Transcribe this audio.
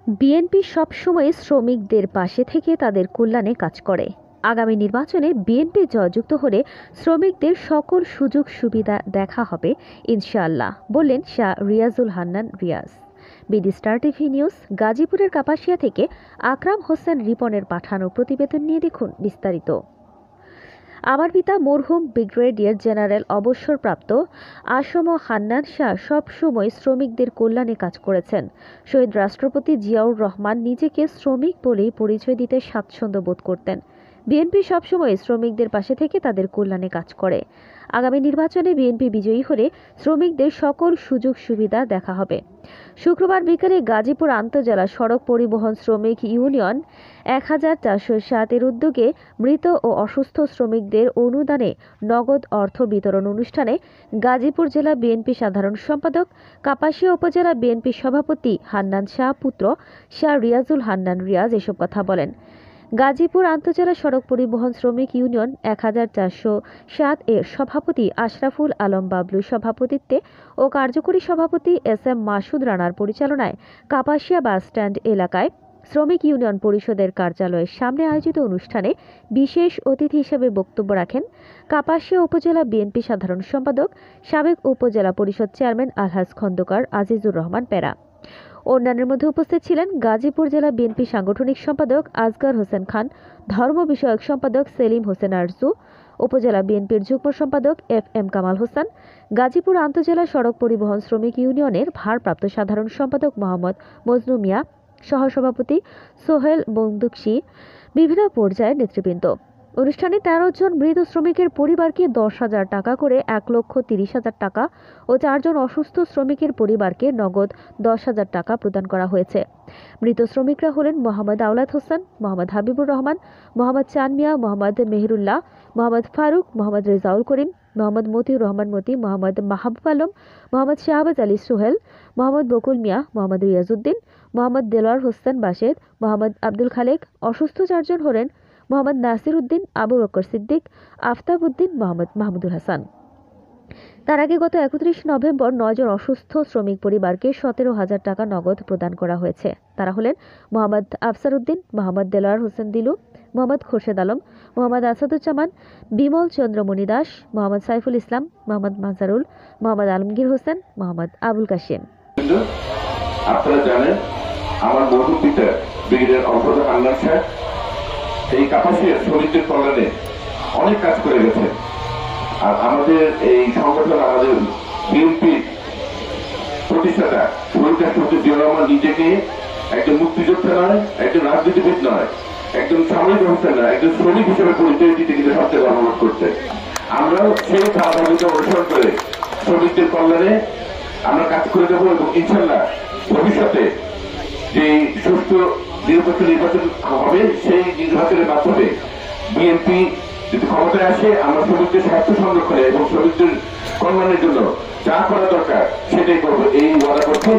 BNP সবসময় শ্রমিকদের পাশে থেকে তাদের কল্যাণে কাজ করে। আগামী নির্বাচনে বিএনপি জয়যুক্ত হলে শ্রমিকদের সকল সুযোগ সুবিধা দেখা হবে ইনশাআল্লাহ, বললেন Shah Riazul Hannan Riaz. BD Star TV news, গাজীপুরের কাপাসিয়া থেকে আকরাম হোসেন রিপনের পাঠানো প্রতিবেদন নিয়ে দেখুন বিস্তারিত। আমার পিতা মরহুম ব্রিগেডিয়ার জেনারেল অবসরপ্রাপ্ত আসম হান্নান শাহ সবসময় শ্রমিকদের কল্যাণে কাজ করেছেন। শহীদ রাষ্ট্রপতি জিয়াউর রহমান নিজেকে শ্রমিক বলেই পরিচয় দিতে স্বাচ্ছন্দ্য বোধ করতেন। বিএনপি সবসময় শ্রমিকদের পাশে থেকে তাদের কল্যাণে কাজ করে। আগামী নির্বাচনে বিএনপি বিজয়ী হলে শ্রমিকদের সকল সুযোগ সুবিধা দেখা হবে। শুক্রবার বিকেলে গাজীপুর আন্তজেলা সড়ক পরিবহন শ্রমিক ইউনিয়ন 1407 উদ্যোগে মৃত ও অসুস্থ শ্রমিকদের অনুদানে নগদ অর্থ বিতরণ অনুষ্ঠানে গাজীপুর জেলা বিএনপি সাধারণ সম্পাদক, কাপাসিয়া উপজেলা বিএনপি সভাপতি হান্নান শাহ পুত্র শাহ রিয়াজুল হান্নান রিয়াজ এসব কথা বলেন। গাজীপুর আন্তজেলা সড়ক পরিবহন শ্রমিক ইউনিয়ন 1407 এর সভাপতি আশরাফুল আলম বাবলুর সভাপতিত্বে ও কার্যকরী সভাপতি এস.এম. মাসুদ রানার পরিচালনায় কাপাসিয়া বাসস্ট্যান্ড এলাকায় শ্রমিক ইউনিয়ন পরিষদের কার্যালয়ের সামনে আয়োজিত অনুষ্ঠানে বিশেষ অতিথি হিসেবে বক্তব্য রাখেন কাপাসিয়া উপজেলা বিএনপি সাধারণ সম্পাদক, সাবেক উপজেলা পরিষদ চেয়ারম্যান আলহাজ খন্দকার আজিজুর রহমান পেরা। অন্যান্যের মধ্যে উপস্থিত ছিলেন গাজীপুর জেলা বিএনপি সাংগঠনিক সম্পাদক আজগার হোসেন খান, ধর্ম বিষয়ক সম্পাদক সেলিম হোসেন আরজু, উপজেলা বিএনপির যুগ্ম সম্পাদক এফ.এম. কামাল হোসেন, গাজীপুর আন্তজেলা সড়ক পরিবহন শ্রমিক ইউনিয়নের ভারপ্রাপ্ত সাধারণ সম্পাদক মোহাম্মদ মজনু মিয়া, সহসভাপতি সোহেল বন্দুকশি, বিভিন্ন পর্যায়ের নেতৃবৃন্দ। অনুষ্ঠানে 13 জন মৃত শ্রমিকের পরিবারকে 10,000 টাকা করে 1,30,000 টাকা ও 4 জন অসুস্থ শ্রমিকের পরিবারকে নগদ 10,000 টাকা প্রদান করা হয়েছে। মৃত শ্রমিকরা হলেন মোহাম্মদ আওলাদ হোসেন, মোহাম্মদ হাবিবুর রহমান, মোহাম্মদ চান মিয়া, মোহাম্মদ মেহেরুল্লাহ, মোহাম্মদ ফারুক, মোহাম্মদ রেজাউল করিম, মোহাম্মদ মতিউর রহমান মতি, মোহাম্মদ মাহবুব আলম, মোহাম্মদ শাহবাজ আলী সোহেল, মোহাম্মদ বকুল মিয়া, মোহাম্মদ রিয়াজউদ্দিন, মোহাম্মদ দেলোয়ার হোসেন বাশেদ, মোহাম্মদ আব্দুল খালেক। অসুস্থ 4 জন হলেন মোহাম্মদ নাসির উদ্দিন, আবু বকর সিদ্দিক, আফতাব উদ্দিন, মোহাম্মদ মাহমুদুল হাসান। তার আগে গত 31 নভেম্বর 9 জন অসুস্থ শ্রমিক পরিবারকে 17,000 টাকা নগদ প্রদান করা হয়েছে। তারা হলেন মোহাম্মদ আফসার উদ্দিন, মোহাম্মদ দেলোয়ার হোসেন দিলু, মোহাম্মদ খোরশেদ আলম, মোহাম্মদ আসাদুজ্জামান, বিমল চন্দ্রমণি দাস, মোহাম্মদ সাইফুল ইসলাম, মোহাম্মদ মাজারুল, মোহাম্মদ আলমগীর হোসেন, মোহাম্মদ আবুল কাশেম। আপনারা জানেন আমার মরহুম পিতা ব্রিগেডিয়ার অবসরপ্রাপ্ত হান্নান শাহ এই কাপাসিয়ার শ্রমিকদের কল্যাণে অনেক কাজ করে গেছেন। আর আমাদের এই সংগঠন, আমাদের বিএনপি প্রতিষ্ঠাতা শহীদ রাষ্ট্রপতি জিয়াউর রহমান নিজেকে একজন মুক্তিযোদ্ধা নয়, একজন রাজনীতিবিদ নয়, একজন সামরিক ব্যবস্থা নয়, একজন শ্রমিক হিসেবে পরিচয় দিতে কিন্তু সবচেয়ে গর্ববোধ করছে। আমরাও সেই ধারাবাহিকতা অনুসরণ করে শ্রমিকদের কল্যাণে আমরা কাজ করে দেবো এবং ইনশাল্লাহ ভবিষ্যতে যে সুষ্ঠু নিরপেক্ষ নির্বাচন হবে সেই নির্বাচনের মাধ্যমে বিএনপি যদি ক্ষমতায় আসে আমরা শ্রমিকদের স্বার্থ সংরক্ষণে এবং শ্রমিকদের কল্যাণের জন্য যা করা দরকার সেটাই করবো, এই ওয়াদা করছি।